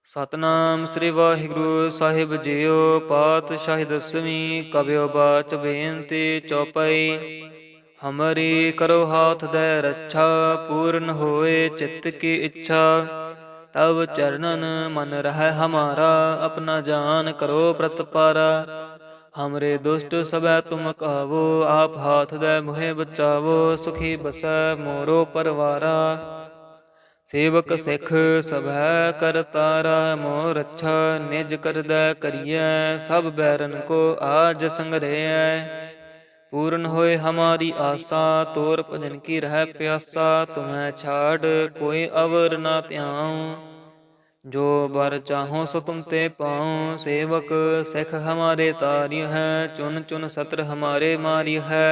ਸਤਨਾਮ ਸ੍ਰੀ ਵਾਹਿਗੁਰੂ ਸਾਹਿਬ JIO. ਪਾਤਸ਼ਾਹੀ ਦਸਵੀਂ ਕਬਿਓ ਬਾਚ ਬੇਨਤੀ ਚੌਪਈ। ਹਮਰੀ ਕਰੋ ਹਾਥ ਦੈ ਰੱਛਾ, ਪੂਰਨ ਹੋਏ ਚਿੱਤ ਕੀ ਇੱਛਾ। ਤਬ ਚਰਨਨ ਮਨ ਰਹਿ ਹਮਾਰਾ, ਆਪਣਾ ਜਾਨ ਕਰੋ ਪ੍ਰਤਪਾਰਾ। हमरे दुष्ट सबै तुम कहावो, आप हाथ दे मोहे बचावो। सुखी बसै मोरो परवारा, सेवक सिख सभै करतारा। मोह रक्षा निज करदै करियै, सब बैरन को आज संग्रहै। पूर्ण होए हमारी आसा, तोर भजन की रह प्यासा। तुम्हें छाड़ कोई अवर ना त्याऊं, जो बर चाहो सो तुम ते पाऊं। सेवक सिख हमारे तारिय है, चुन चुन सत्र हमारे मारिय है।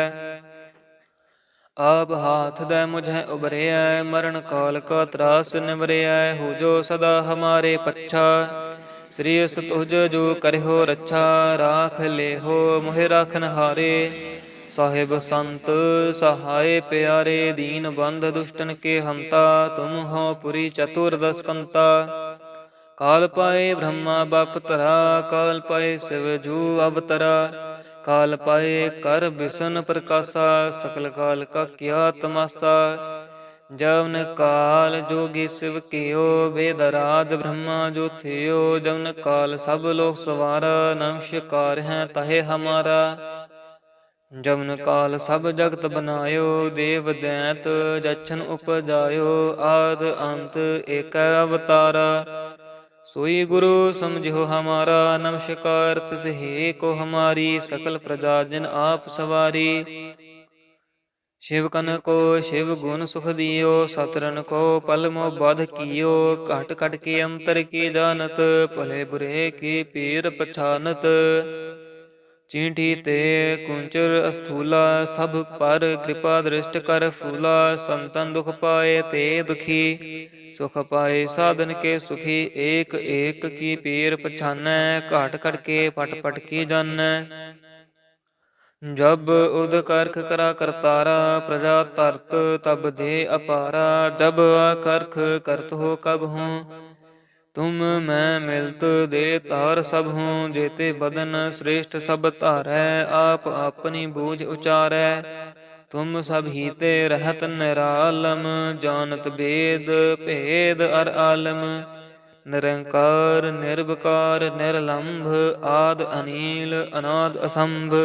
आप हाथ दे मुझे उबरिया, मरण काल का त्रास निवरिया। हो जो सदा हमारे पच्छा, श्री तुझ जो करहो रक्षा। राख ले हो मोहि राखन हारे, साहिब संत सहाय प्यारे। दीन बंध दुष्टन के हंता, तुम हो पुरी चतुर्दश कंता। काल पाए ब्रह्मा बाप तरा, काल पाए शिव जू अवतरा। काल पाए कर बिसन प्रकाशा, सकल काल का किया तमाशा। जवन काल जोगी शिव कियो, वेदराज ब्रह्मा जो थियो। जवन काल सब लोक सवारा, नमस्कार है तहे हमारा। जवन काल सब जगत बनायो, देव दैत जछन उपजायो। आद अंत एक अवतारा, सोई गुरु समझो हमारा। नमस्कार तिस हे को हमारी, सकल प्रजा जिन आप सवारी। शिव कन को शिव गुण सुख दियो, सतरन को पल मो बध कियो। घट घट के अंतर की जानत, भले बुरे की पीर पछानत। चींटी ते कुंचर अस्थूला, सब पर कृपा दृष्ट कर फूला। संतन दुख पाए ते दुखी, सुख पाए साधन के सुखी। एक एक की पीर पछानै, घाट घट के पट पट की जानै। जब उद करख करा करतारा, प्रजा तरत तब दे अपारा। जब करख करत हो कब हूँ, तुम मैं मिलत दे तार सब हूँ। जेते बदन श्रेष्ठ सब धारै, आप अपनी बूझ उचारै। तुम सब ही ते रहत निरालम, जानत भेद भेद अर आलम। निरंकार निर्विकार निर्लंभ, आद अनील अनाद असंभ।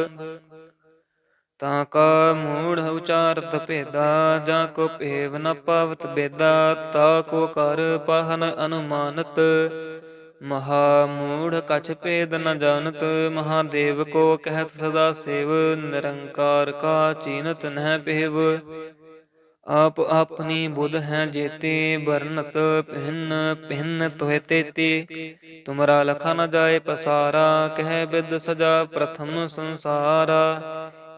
ताका मूढ़ उचारत भेदा, जाको भेव न पावत बेदा। ताको कर पाहन अनुमानत, महामूढ़ कछ भेद न जानत। महादेव को कहत सदा शिव, निरंकार का चीनत नह पेव। आप अपनी बुध हैं जेते, बरनत भिन्न भिन्न तुहे तेते। तुमरा लखा न जाए पसारा, कह बिद सजा प्रथम संसारा।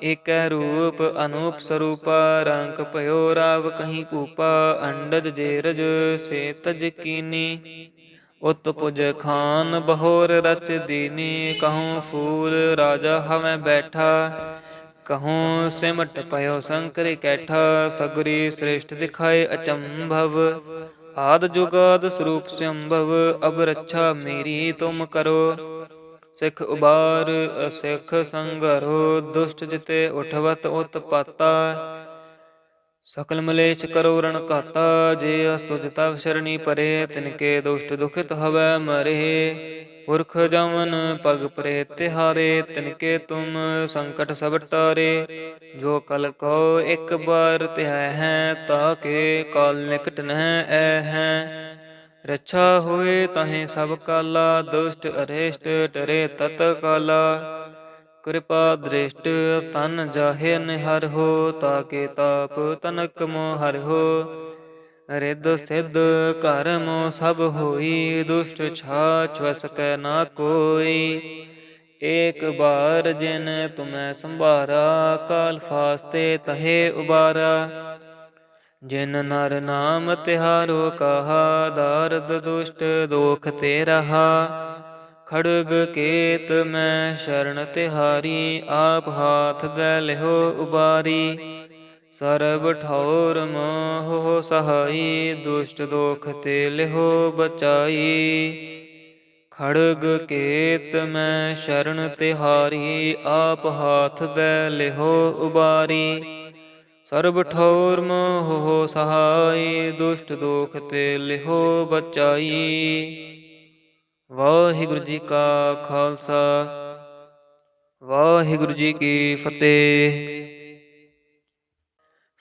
एक रूप अनूप स्वरूपा, रंग पयो राव कहीं कूपा। अंडज जेरज से तज कीनी, उत पुज खान बहोर रच दीनी। कहूँ फूल राजा हमें बैठा, कहूँ सिमट पयो शंकर कैठा। सगरी श्रेष्ठ दिखाए अचंभव, आद जुगाद स्वरूप स्वयंभव। अब रक्षा मेरी तुम करो, सिख उबार सिख संगरो। दुष्ट जिते उठवत उत्पाता, सकल मलेच करो रण काता। जे अस्तुज तव शरणी परे, तिनके दुष्ट दुखित हवै मरे। पुरख जमन पग परे तिहारे, तिनके तुम संकट सब टारे। जो कल को एक बार तिह हैं, ताके काल निकट नह ऐ हैं। रक्षा होए तहें सब काला, दुष्ट अरिष्ट टरे तत काला। कृपा दृष्ट तन जाहे निहर हो, ताके ताप तनक मोहर हो। रिद सिद्ध कर्म सब होई, दुष्ट छाछ वसकै ना कोई। एक बार जिन तुम्हें संभारा, काल फास्ते तहे उबारा। जिन नर नाम तिहारो कहा, दारद दुष्ट दोख ते रहा। खड़ग केत मैं शरण तिहारी, आप हाथ दे लिहो उबारी। सरब ठौर मोह सहाई, दुष्ट दोख ते लिहो बचाई। ਖੜਗ ਕੇਤ ਮੈਂ ਸ਼ਰਨ ਤਿਹਾਰੀ, ਆਪ ਹਾਥ ਦੈ ਲਿਹੋ ਉਬਾਰੀ। ਸਰਬ ਠੌਰ ਮੋਹ ਸਹਾਈ, ਦੁਸ਼ਟ ਦੋਖ ਤੇ ਲਿਹੋ ਬਚਾਈ। ਵਾਹਿਗੁਰੂ ਜੀ ਕਾ ਖਾਲਸਾ, ਵਾਹਿਗੁਰੂ ਜੀ ਕੀ ਫਤਿਹ।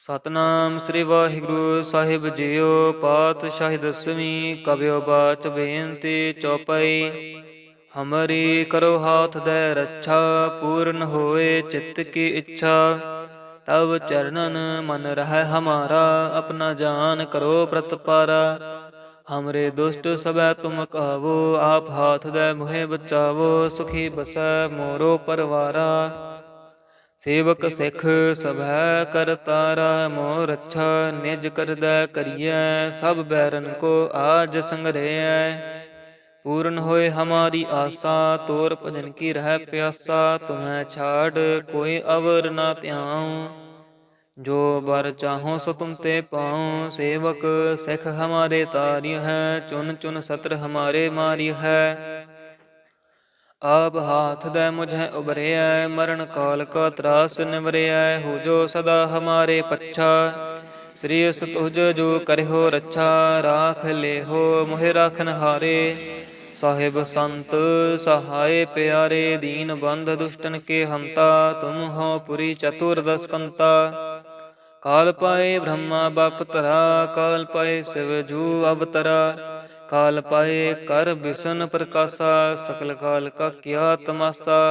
ਸਤਨਾਮ ਸ੍ਰੀ ਵਾਹਿਗੁਰੂ ਸਾਹਿਬ ਜੀਓ। ਪਾਤਸ਼ਾਹੀ ਦਸਵੀਂ ਕਬਿਓ ਬਾਚ ਬੇਨਤੀ ਚੌਪਈ। ਹਮਰੀ ਕਰੋ ਹਾਥ ਦੈ ਰੱਛਾ, ਪੂਰਨ ਹੋਏ ਚਿੱਤ ਕੀ ਇੱਛਾ। ਤਬ ਚਰਨਨ ਮਨ ਰਹਿ ਹਮਾਰਾ, ਆਪਣਾ ਜਾਨ ਕਰੋ ਪ੍ਰਤਪਾਰਾ। ਹਮਰੇ ਦੁਸ਼ਟ ਸਭੈ ਤੁਮ ਕਾਵੋ, ਆਪ ਹਾਥ ਦੈ ਮੋਹਿ ਬਚਾਵੋ। ਸੁਖੀ ਬਸੈ ਮੋਰੋ ਪਰਵਾਰਾ, ਸੇਵਕ ਸਿੱਖ ਸਭੈ ਕਰਤਾਰਾ। ਮੋਹ ਰੱਛਾ ਨਿਜ ਕਰਦੈ ਕਰੀਐ, ਸਭ ਬੈਰਨ ਕੋ ਆਜ ਸੰਗਰਹਿਐ। ਪੂਰਨ ਹੋਏ ਹਮਾਰੀ ਆਸਾ, ਤੋਰ ਭਜਨ ਕੀ ਰਹਿ ਪਿਆਸਾ। ਤੁਮੈ ਛਾੜ ਕੋਈ ਅਵਰ ਨਾ ਧਿਆਉ, ਜੋ ਬਰ ਚਾਹੋ ਸੋ ਤੁਮ ਤੇ ਪਾਉ। ਸੇਵਕ ਸਿੱਖ ਹਮਾਰੇ ਤਾਰਿਯ ਹੈ, ਚੁਨ ਚੁਨ ਸਤਰ ਹਮਾਰੇ ਮਾਰਿਯ ਹੈ। ਆਪ ਹਾਥ ਦੈ ਮੁਝੈ ਉਬਰਿਐ, ਮਰਨ ਕਾਲ ਕਾ ਤਰਾਸ ਨਿਵਰਿਐ। ਹੋ ਜੋ ਸਦਾ ਹਮਾਰੇ ਪੱਛਾ, ਸ੍ਰੀਅਸ ਤੁਜ ਜੋ ਕਰਿਓ ਰੱਛਾ। ਰਾਖ ਲੇਹੋ ਮੋਹਿ ਰਾਖਨ ਹਾਰੇ, ਸਾਹਿਬ ਸੰਤ ਸਹਾਏ ਪਿਆਰੇ। ਦੀਨ ਬੰਧ ਦੁਸ਼ਟਨ ਕੇ ਹੰਤਾ, ਤੁਮ ਹੋ ਪੁਰੀ ਚਤੁਰ ਦਸ ਕੰਤਾ। ਕਾਲ ਪਾਏ ਬ੍ਰਹਮਾ ਬਪ ਧਰਾ, ਕਾਲ ਪਾਏ ਸਿਵ ਜੂ ਅਵਤਰਾ। ਕਾਲ ਪਾਏ ਕਰ ਬਿਸ਼ਨ ਪ੍ਰਕਾਸ਼ਾ, ਸਕਲ ਕਾਲ ਕਾ ਕੀਆ ਤਮਾਸਾ।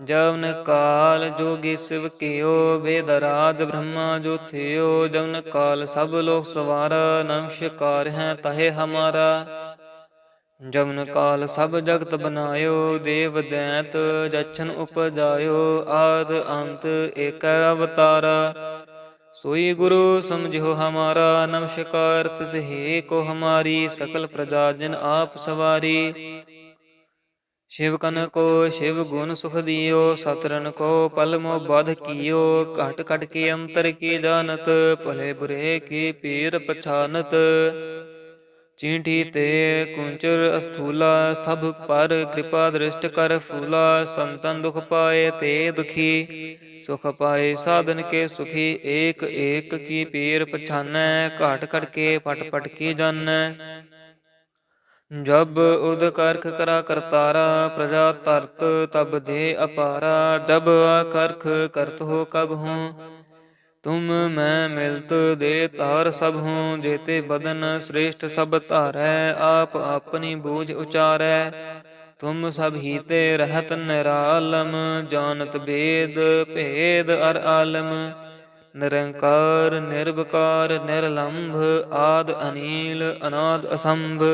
ਜਵਨ ਕਾਲ ਜੋਗੀ ਸਿਵ ਕੀਓ, ਵੇਦ ਰਾਜ ਬ੍ਰਹਮਾ ਜੋ ਥਿਓ। ਜਵਨ ਕਾਲ ਸਭ ਲੋਕ ਸਵਾਰਾ, ਨਮਸਕਾਰ ਹੈ ਤਹੇ ਹਮਾਰਾ। ਜਵਨ ਕਾਲ ਸਭ ਜਗਤ ਬਨਾਇਓ, ਦੇਵ ਦੈਂਤ ਜਛਨ ਉਪਜਾਇਓ। ਆਦ ਅੰਤ ਏਕੈ ਅਵਤਾਰਾ, सोई गुरु समझो हमारा। नमस्कार तिस हे को हमारी, सकल प्रजा जन आप सवारी। शिव कन को शिव गुण सुख दियो, सतरन को पल मो बध कियो। घट घट के अंतर की जानत, भले बुरे की पीर पछानत। चींटी ते कुंचर अस्थूला, सब पर कृपा दृष्ट कर फूला। संतन दुख पाए ते दुखी, सुख पाए साधन के सुखी। एक एक की पीर पछानै, घाट घट के पट पट की जानै। जब उद करख करा करतारा, प्रजा तरत तब दे अपारा। जब करख करत हो कब हूँ, तुम मैं मिलत दे तार सब हूँ। जेते बदन श्रेष्ठ सब धारै, आप अपनी बूझ उचारै। तुम सब ही ते रहत निरालम, जानत भेद भेद अर आलम। निरंकार निर्विकार निर्लंभ, आद अनील अनाद असंभ।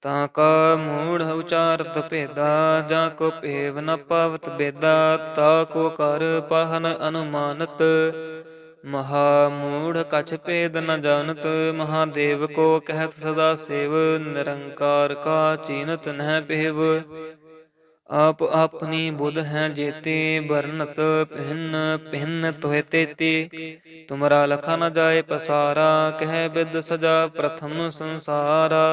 ताका मूढ़ उचारत भेदा, जाको भेव न पावत बेदा। ताको कर पाहन अनुमानत, महामूढ़ कछ भेद न जानत। महादेव को कहत सदा सेव, निरंकार का चीनत नह पेव। आप अपनी बुध हैं जेते, बरनत भिन्न भिन्न तोहे तेती। तुमरा लखा न जाए पसारा, कह बिद सजा प्रथम संसारा।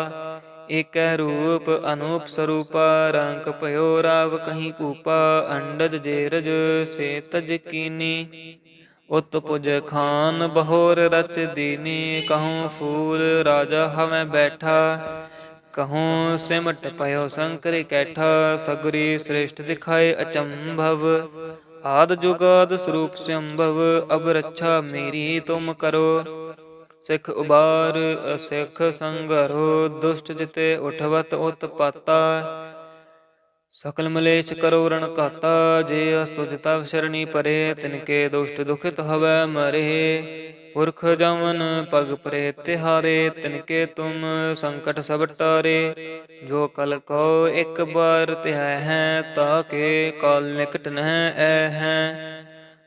एक रूप अनूप स्वरूपा, रंग भयो राव कहीं भूपा। अंडज जेरज से तज कीनी, उत पुज खान बहोर रच दीनी। कहूँ फूल राजा हमें बैठा, कहूँ सिमट पयो शंकर कैठा। सगरी श्रेष्ठ दिखाए अचंभव, आद जुगाद स्वरूप संभव। अब रक्षा मेरी तुम करो, सिख उबार सिख संगरो। दुष्ट जिते उठवत उत्पाता, सकल मलेच करो रण काता। जे अस्तुज तव शरणी परे, तिनके दुष्ट दुखित हवै मरे। पुरख जमन पग परे तिहारे, तिनके तुम संकट सब टारे। जो कल को एक बार तिहाय हैं, ताके काल निकट नह ऐ हैं।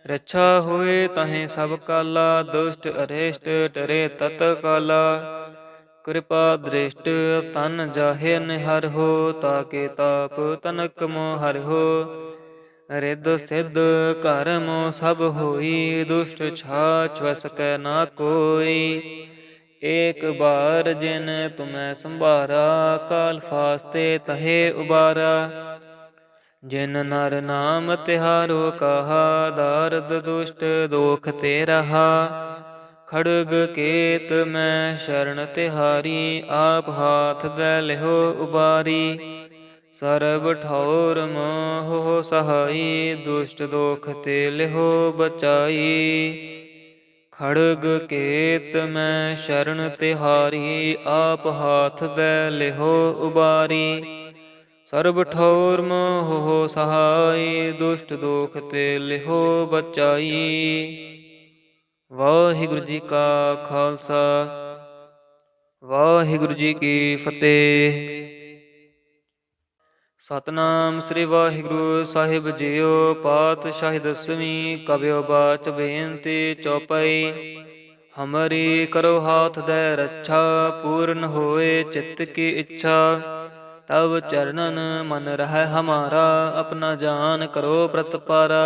रक्षा होए तहें सब काला, दुष्ट अरिष्ट टरे तत काला। कृपा दृष्ट तन जाहे निहर हो, ताके ताप तनक मोहर हो। रिद सिद्ध कर्म सब होई, दुष्ट छाछ वस कै ना कोई। एक बार जिन तुम्हें संभारा, काल फास्ते तहे उबारा। जिन नर नाम तिहारो कहा, दारद दुष्ट दोख ते रहा। खड़ग केत मैं शरण तिहारी, आप हाथ दे लिहो उबारी। सरब ठौर मोह सहाई, दुष्ट दोख ते लिहो बचाई। खड़ग केत मैं शरण तिहारी, आप हाथ दे लिहो उबारी। ਸਰਬ ਠੌਰ ਮੋਹ ਸਹਾਈ, ਦੁਸ਼ਟ ਦੋਖ ਤੇ ਲਿਹੋ ਬਚਾਈ। ਵਾਹਿਗੁਰੂ ਜੀ ਕਾ ਖਾਲਸਾ, ਵਾਹਿਗੁਰੂ ਜੀ ਕੀ ਫਤਿਹ। ਸਤਨਾਮ ਸ੍ਰੀ ਵਾਹਿਗੁਰੂ ਸਾਹਿਬ ਜੀਓ। ਪਾਤਸ਼ਾਹੀ ਦਸਵੀਂ ਕਬਿਓ ਬਾਚ ਬੇਨਤੀ ਚੌਪਈ। ਹਮਰੀ ਕਰੋ ਹਾਥ ਦੇ ਰੱਛਾ, ਪੂਰਨ ਹੋਏ ਚਿੱਤ ਕੀ ਇੱਛਾ। तब चरणन मन रह हमारा, अपना जान करो प्रतपारा।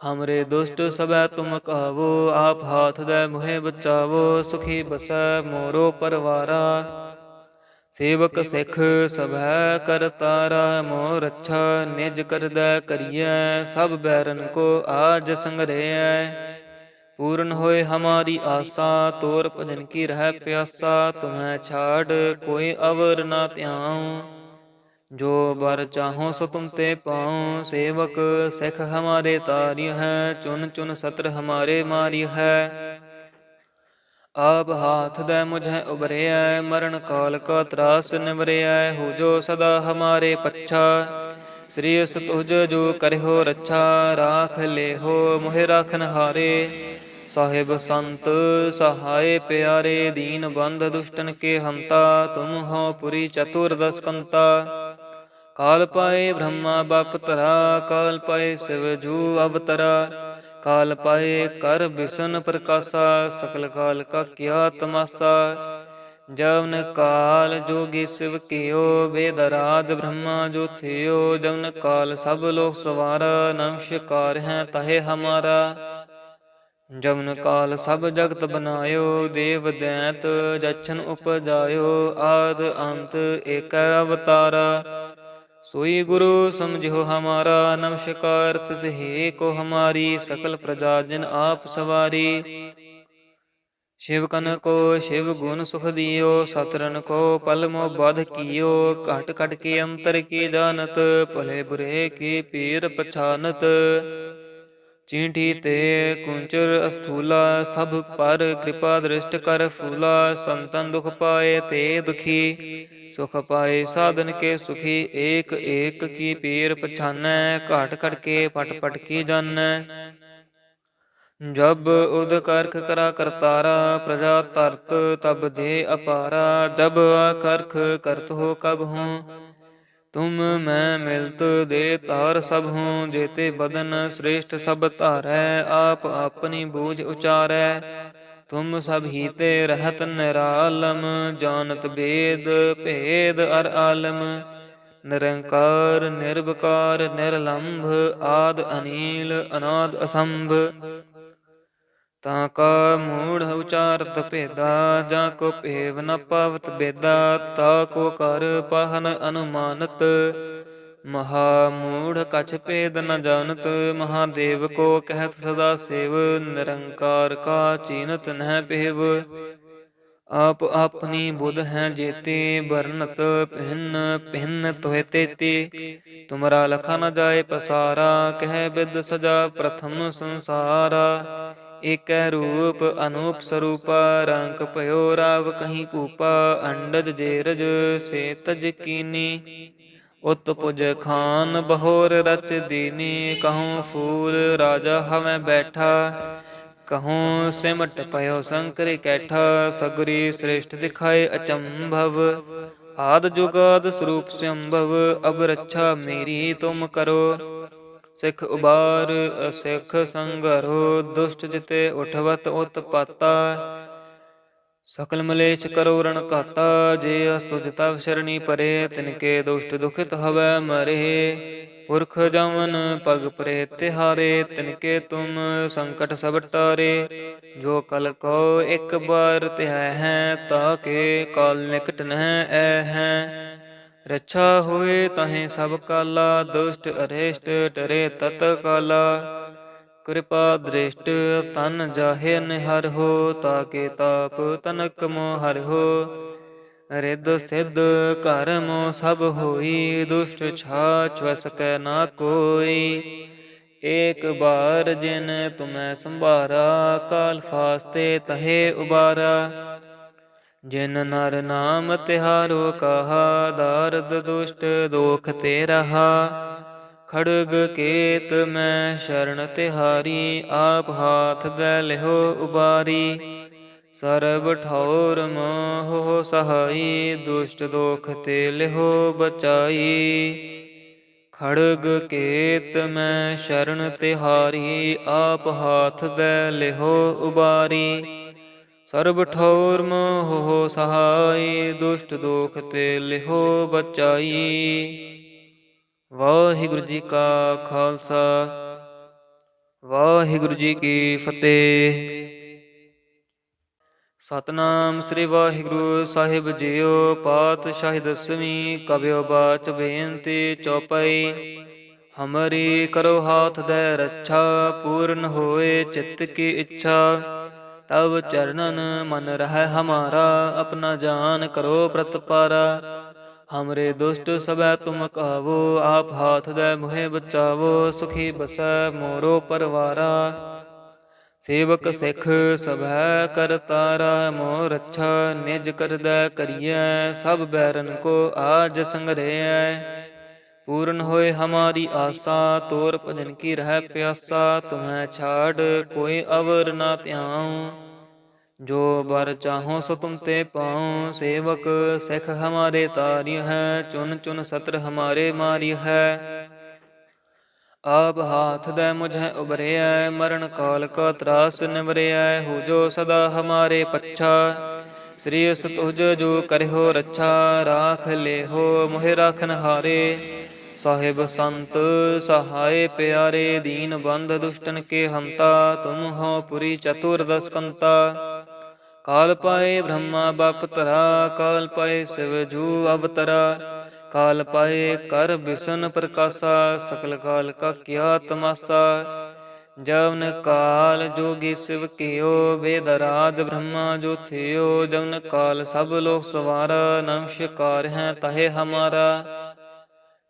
हमरे दुष्ट सबै तुम कहावो, आप हाथ दे मुहे बचावो। सुखी बसै मोरो परवारा, सेवक सिख सभै करतारा। मोर रक्षा निज कर दै करियै, सब बैरन को आज संग्रहै। पूर्ण होए हमारी आशा, तोर भजन की रह प्यासा। तुम्हें छाड़ कोई अवर ना त्याऊं, जो बर चाहो सो तुम ते पाऊं। सेवक सिख हमारे तारिय है, चुन चुन सत्र हमारे मारिय है। आप हाथ दे मुझे उबरिया, मरण काल का त्रास निवरिया। हो जो सदा हमारे पच्छा, श्रेयस तुझ जो करहो रक्षा। राख ले हो मोहे राखन हारे, साहिब संत सहाय प्यारे। दीन बंध दुष्टन के हंता, तुम हो पुरी चतुर्दश कंता। काल पाए ब्रह्मा बाप तरा, काल पाए शिव जू अवतरा। काल पाए कर बिसन प्रकाशा, सकल काल का किया तमाशा। जवन काल जोगी शिव कियो, वेदराज ब्रह्मा जो थियो। जवन काल सब लोक सवारा, नमस्कार है तहे हमारा। जवन काल सब जगत बनायो, देव दैत जछन उपजायो। आद अंत एक अवतारा, सोई गुरु समझो हमारा। नमस्कार तिस हे को हमारी, सकल प्रजा जिन आप सवारी। शिवकन को शिव गुण सुख दियो, सतरन को पल मोह बध कियो। घट घट के अंतर की जानत, भले बुरे की पीर पछानत। चींटी ते कुंचर अस्थूला, सब पर कृपा दृष्ट कर फूला। संतन दुख पाए ते दुखी, सुख पाए साधन के सुखी। एक एक की पीर पछानै, घाट घट के पट पट की जानै। जब उद करख करा करतारा, प्रजा तरत तब दे अपारा। जब करख करत हो कब हूँ, तुम मैं मिलत दे तार सब हूँ। जेते बदन श्रेष्ठ सब धारै, आप अपनी बूझ उचारै। तुम सब ही ते रहत निरालम, जानत वेद भेद अर आलम। निरंकार निर्विकार निर्लंभ, आद अनील अनाद असंभ। ताका मूढ़ उचारत भेदा, जाको भेव न पावत बेदा। ताको कर पाहन अनुमानत, महामूढ़ कछ भेद न जानत। महादेव को कहत सदा सेव, निरंकार का चीनत नह पेव। आप अपनी बुध हैं जेते, बरनत भिन्न भिन्न तोहे तेते। तुमरा लखा न जाए पसारा, कह बिद सजा प्रथम संसारा। एक रूप अनूप स्वरूपा, रंक भयो राव कहीं भूपा। अंडज जेरज से तज कीनी, उत्पुज खान बहोर रच दीनी। कहूँ फूल राजा हमें बैठा, कहूँ सिमट पयो शंकर कैठा। सगरी श्रेष्ठ दिखाए अचंभव, आद जुगाद स्वरूप संभव। अब रक्षा मेरी तुम करो, सिख उबार सिख संगरो। दुष्ट जिते उठवत उत्पाता, सकल मलेश करो रण काता। जे अस्तुज तव शरणी परे, तिनके दुष्ट दुखित हवै मरे। पुरख जमन पग परे तिहारे, तिनके तुम संकट सब टारे। जो कल को एक बार तिह हैं, ताके काल निकट नह ऐ हैं। रक्षा हुए तहें सब काला, दुष्ट अरिष्ट डरे तत काला। कृपा दृष्ट तन जाहे निहर हो, ताके ताप तनक मोह हर हो। रिद सिद्ध कर्म सब होई, दुष्ट छाछ वसकै ना कोई। एक बार जिन तुम्हें संभारा, काल फास्ते तहे उबारा। जिन नर नाम तिहारो कहा, दारद दुष्ट दोख ते रहा। खड़ग केत मैं शरण तिहारी, आप हाथ दे लिहो उबारी। सरब ठौर मोह सहाई, दुष्ट दोख ते लिहो बचाई। खड़ग केत मैं शरण तिहारी, आप हाथ दे लिहो उबारी। ਸਰਬ ਠੌਰ ਮੋਹ ਸਹਾਈ, ਦੁਸ਼ਟ ਦੋਖ ਤੇ ਲਿਹੋ ਬਚਾਈ। ਵਾਹਿਗੁਰੂ ਜੀ ਕਾ ਖਾਲਸਾ, ਵਾਹਿਗੁਰੂ ਜੀ ਕੀ ਫਤਿਹ। ਸਤਨਾਮ ਸ੍ਰੀ ਵਾਹਿਗੁਰੂ ਸਾਹਿਬ ਜੀਓ। ਪਾਤਸ਼ਾਹੀ ਦਸਵੀਂ ਕਬਿਓ ਬਾਚ ਬੇਨਤੀ ਚੌਪਈ। ਹਮਰੀ ਕਰੋ ਹਾਥ ਦੇ ਰੱਛਾ, ਪੂਰਨ ਹੋਏ ਚਿੱਤ ਕੀ ਇੱਛਾ। तब चरणन मन रह हमारा, अपना जान करो प्रतपारा। हमरे दुष्ट सबै तुम कावो, आप हाथ दे मुहे बचावो। सुखी बसै मोरो परवारा, सेवक सिख सभै करतारा। मोह रक्षा निज कर दै करियै, सब बैरन को आज संग्रहै। पूर्ण होए हमारी आसा, तोर भजन की रह प्यासा। तुम्हें छाड़ कोई अवर ना त्याऊं, जो बर चाहो सो तुम ते पाऊं। सेवक सिख हमारे तारी है, चुन चुन सत्र हमारे मारी है। आप हाथ दे मुझे उबरिया, मरण काल का त्रास निवरिया। हो जो सदा हमारे पच्छा, श्रेयस तुझ जो करहो रक्षा। राख ले हो मोहि राखन हारे, साहिब संत सहाय प्यारे। दीन बंध दुष्टन के हंता, तुम हो पुरी चतुर्दश कंता। काल पाए ब्रह्मा बाप तरा, काल पाए शिव जू अवतरा। काल पाए कर बिसन प्रकाशा, सकल काल का किया तमाशा। जवन काल जोगी शिव कियो, वेदराज ब्रह्मा जो थियो। जवन काल सब लोक सवारा, नमस्कार है तहे हमारा।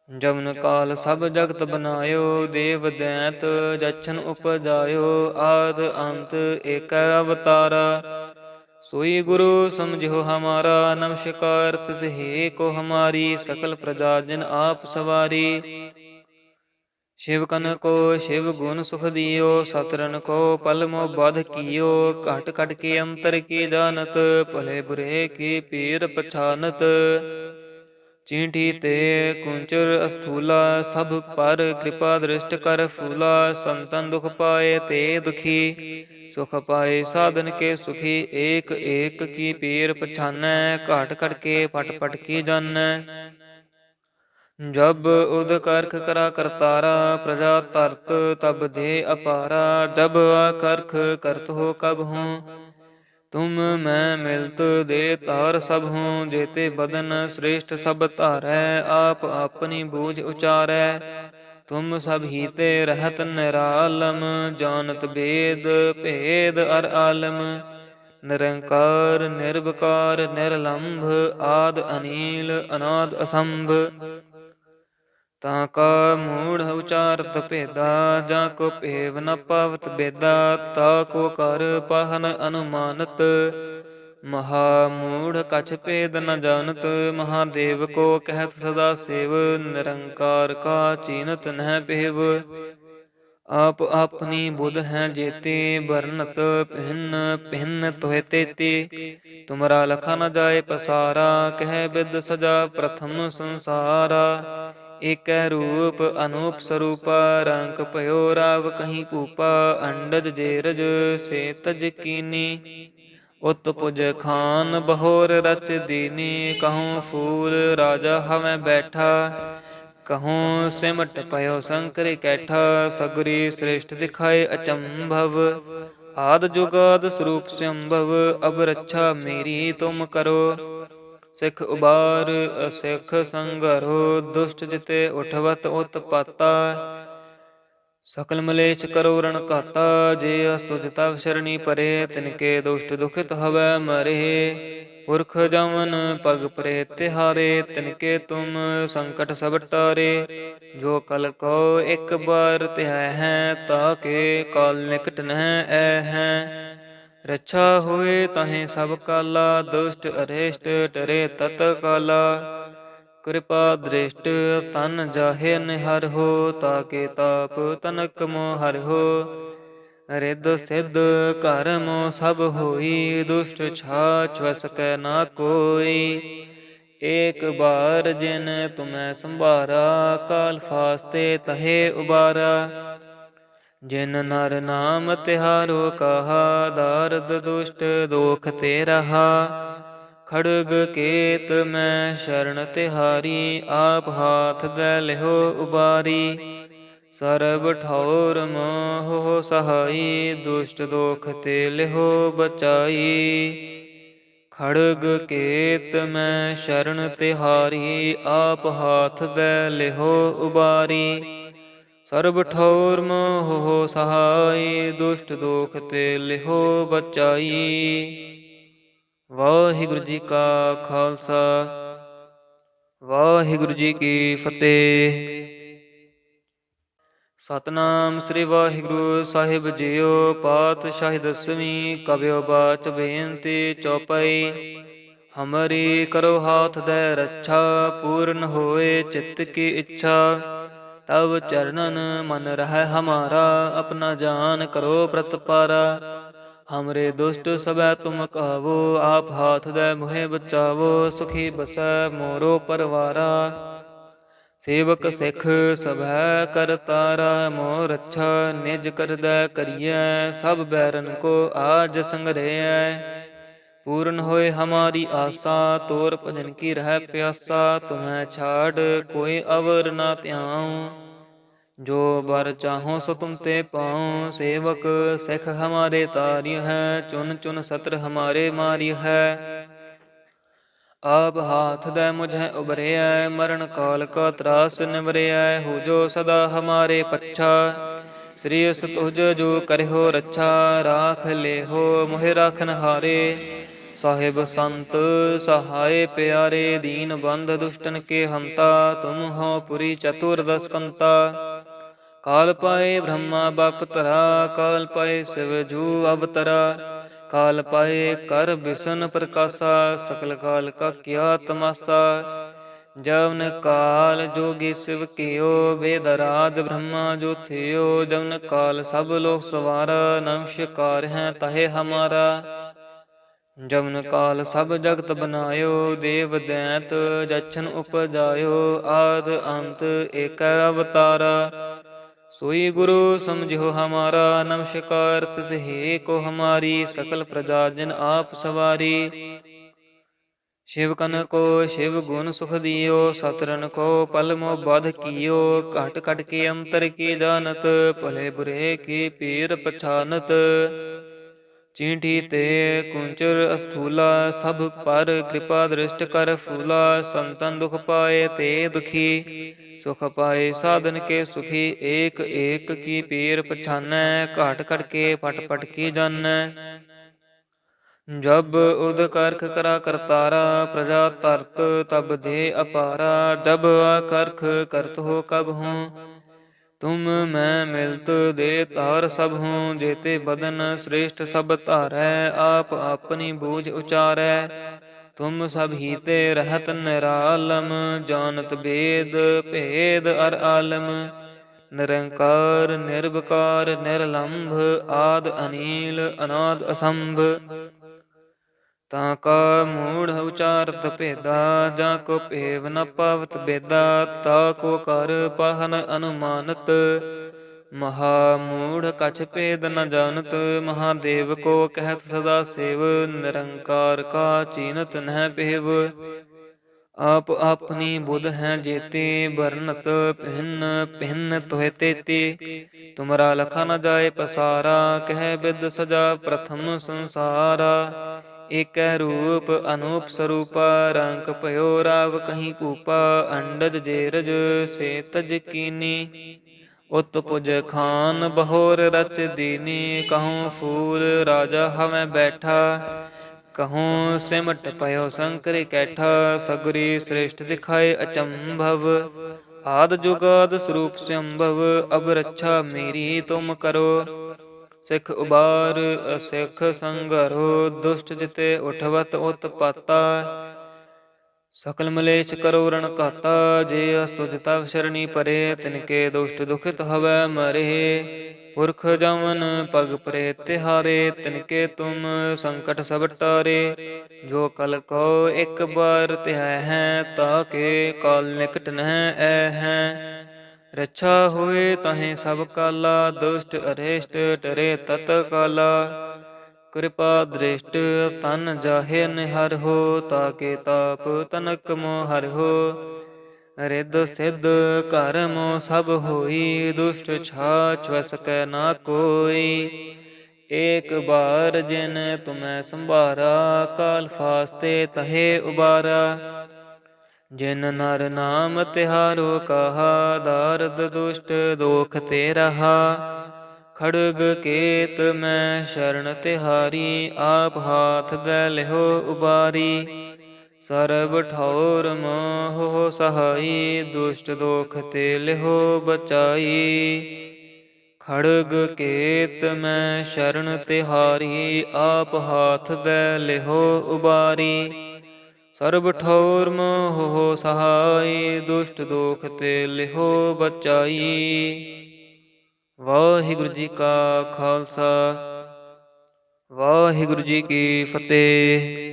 जवन काल सब जगत बनायो, देव दैत जछन उपजायो। आद अंत एक अवतारा, सोई गुरु समझो हमारा। नमस्कार तिस हे को हमारी, सकल प्रजा जिन आप सवारी। शिवकन को शिव गुण सुख दियो, सतरन को पल मोह बाध कियो। घट घट के अंतर की जानत, भले बुरे की पीर पछानत। चींटी ते कुंचर अस्थूला, सब पर कृपा दृष्ट कर फूला। संतन दुख पाए ते दुखी, सुख पाए साधन के सुखी। एक एक की पीर पछानै, घाट घट के पट पट की जानै। जब उद करख करा करतारा, प्रजा तरत तब दे अपारा। जब करख करत हो कब हूँ, तुम मैं मिलत दे तार सब हूँ। जेते बदन श्रेष्ठ सब धारै, आप अपनी बूझ उचारै। तुम सब ही ते रहत निरालम, जानत वेद भेद अर आलम। निरंकार निर्विकार निर्लंभ, आद अनील अनाद असंभ। ताका मूढ़ उचारत भेदा, जाको भेव न पावत बेदा। ताको कर पाहन अनुमानत, महामूढ़ कछ भेद न जानत। महादेव को कहत सदा सेव, निरंकार का चीनत नह पेव। आप अपनी बुध हैं जेते, बरनत भिन्न भिन्न तोहे तेते। तुमरा लखा न जाए पसारा, कह बिद सजा प्रथम संसारा। एक रूप अनूप स्वरूपा, रंक पयो राव कहीं पूपा। अंडज जेरज से तज कीनी, उत्पुज खान बहोर रच दीनी। कहूँ फूल राजा हमें बैठा, कहूँ सिमट पयो शंकर कैठा, सगरी श्रेष्ठ दिखाए अचंभव। आद जुगाद स्वरूप संभव, अब रक्षा मेरी तुम करो। सिख उबार असिख संगरो, दुष्ट जिते उठवत उत्पाता। सकल मलेच करो रण घाता, जे अस्तुज तव शरणी परे। तिनके दुष्ट दुखित हवै मरे, पुरख जमन पग परे तिहारे। तिनके तुम संकट सब टारे, जो कल को एक बार तिह है। ताके काल निकट नह ऐ हैं, रक्षा होए तहें सब काला। दुष्ट अरिष्ट टरे तत काला, कृपा दृष्ट तन जाहे निहर हो। ताके ताप तनक मोह हर हो, रिद सिद्ध कर मोह सब होई। दुष्ट छाछ वसकै ना कोई, एक बार जिन तुम्हें संभारा। काल फास्ते तहे उबारा, जिन नर नाम तिहारो कहा। दारद दुष्ट दोख ते रहा, खड़ग केत मैं शरण तिहारी। आप हाथ दे लिहो उबारी, सरब ठौर मोह सहाई। दुष्ट दोख ते लिहो बचाई, खड़ग केत मैं शरण तिहारी। आप हाथ दे लिहो उबारी, ਸਰਬ ਠੌਰ ਮੋਹ ਸਹਾਈ। ਦੁਸ਼ਟ ਦੋਖ ਤੇ ਲਿਹੋ ਬਚਾਈ। ਵਾਹਿਗੁਰੂ ਜੀ ਕਾ ਖਾਲਸਾ, ਵਾਹਿਗੁਰੂ ਜੀ ਕੀ ਫਤਿਹ। ਸਤਨਾਮ ਸ੍ਰੀ ਵਾਹਿਗੁਰੂ ਸਾਹਿਬ ਜੀਓ। ਪਾਤਸ਼ਾਹੀ ਦਸਵੀਂ ਕਬਿਓ ਬਾਚ ਬੇਨਤੀ ਚੌਪਈ। ਹਮਰੀ ਕਰੋ ਹਾਥ ਦੇ ਰੱਛਾ, ਪੂਰਨ ਹੋਏ ਚਿੱਤ ਕੀ ਇੱਛਾ। तब चरणन मन रह हमारा, अपना जान करो प्रतपारा। हमरे दुष्ट सबै तुम कहावो, आप हाथ दे मुहे बचावो। सुखी बसै मोरो परवारा, सेवक सिख सभै कर तारा। मोह रक्षा निज कर दै करियै, सब बैरन को आज संग्रहै। पूर्ण होए हमारी आशा, तोर भजन की रह प्यासा। तुम्हें छाड़ कोई अवर ना त्याऊं, जो बर चाहो सो तुम ते पाऊं। सेवक सिख हमारे तारिय है, चुन चुन सत्र हमारे मारिय है। आप हाथ दे मुझे उबरिया, मरण काल का त्रास निवरिया। हो जो सदा हमारे पच्छा, श्री तुझ जो करहो रक्षा। राख ले हो मोहि राखन हारे, साहिब संत सहाय प्यारे। दीन बंध दुष्टन के हंता, तुम हो पुरी चतुर्दश कंता। काल पाए ब्रह्मा बापतरा, काल पाए शिव जू अवतरा। काल पाए कर बिसन प्रकाशा, सकल काल का किया तमाशा। जवन काल जोगी शिव कियो, वेदराज ब्रह्मा जो थियो। जवन काल सब लोक सवारा, नमस्कार है तहे हमारा। जवन काल सब जगत बनायो, देव दैत जछन उपजायो। आद अंत एक अवतारा, सोई गुरु समझो हमारा। नमस्कार तिस हे को हमारी, सकल प्रजा जन आप सवारी। शिव कन को शिव गुण सुख दियो, सतरन को पल मो बध कियो। घट घट के अंतर की जानत, भले बुरे की पीर पछानत। चींटी ते कुंचर अस्थूला, सब पर कृपा दृष्ट कर फूला। संतन दुख पाए ते दुखी, सुख पाए साधन के सुखी। एक एक की पीर पछानै, घाट घट के पट पट की जानै। जब उद करख करा करतारा, प्रजा तरत तब दे अपारा। जब करख करत हो कब हूँ, तुम मैं मिलत दे तार सब हूँ। जेते बदन श्रेष्ठ सब धारै, आप अपनी बूझ उचारै। तुम सब ही ते रहत निरालम, जानत वेद भेद अर आलम। निरंकार निर्विकार निर्लंभ, आद अनील अनाद असंभ। ताका मूढ़ उचारत भेदा, जाको पेव न पावत बेदा। ताको कर पाहन अनुमानत, महामूढ़ कछ भेद न जानत। महादेव को कहत सदा सेव, निरंकार का चीनत नह पेव। आप अपनी बुध हैं जेते, बरनत भिन्न भिन्न तुहे तेते। तुमरा लखा न जाए पसारा, कह बिद सजा प्रथम संसारा। एक रूप अनूप स्वरूपा, रंक पयो राव कहीं पूपा। अंडज जेरज से तज कीनी, उत पुज खान बहोर रच दीनी। कहूँ फूल राजा हमें बैठा, कहूँ सिमट पयो शंकर कैठा। सगरी श्रेष्ठ दिखाए अचंभव, आद जुगाद स्वरूप संभव। अब रक्षा मेरी तुम करो, सिख उबार असिख संगरो। दुष्ट जिते उठवत उत्पाता, सकल मलेच करो रण कहता। जे अस्तुज तव शरणी परे, तिनके दुष्ट दुखित हवै मरे। पुरख जमन पग परे तिहारे, तिनके तुम संकट सब टारे। जो कल को एक बार तिह हैं, ताके काल निकट नह ऐ हैं। रक्षा हुए तहें सब काला, दुष्ट अरिष्ट टरे तत काला। कृपा दृष्ट तन जाहे निहर हो, ताके ताप तनक मोहर हो। रिद सिद्ध कर्म सब होई, दुष्ट छाछ वसकै ना कोई। एक बार जिन तुम्हें संभारा, काल फास्ते तहे उबारा। जिन नर नाम तिहारो कहा, दारद दुष्ट दोख ते रहा। खड़ग केत मैं शरण तिहारी, आप हाथ दे लिहो उबारी। सरब ठौर मोह सहाई, दुष्ट दोख ते लिहो बचाई। खड़ग केत मैं शरण तिहारी, आप हाथ दे लिहो उबारी। ਸਰਬ ਠੌਰ ਮੋਹ ਸਹਾਈ, ਦੁਸ਼ਟ ਦੋਖ ਤੇ ਲਿਹੋ ਬਚਾਈ। ਵਾਹਿਗੁਰੂ ਜੀ ਕਾ ਖਾਲਸਾ, ਵਾਹਿਗੁਰੂ ਜੀ ਕੀ ਫਤਿਹ।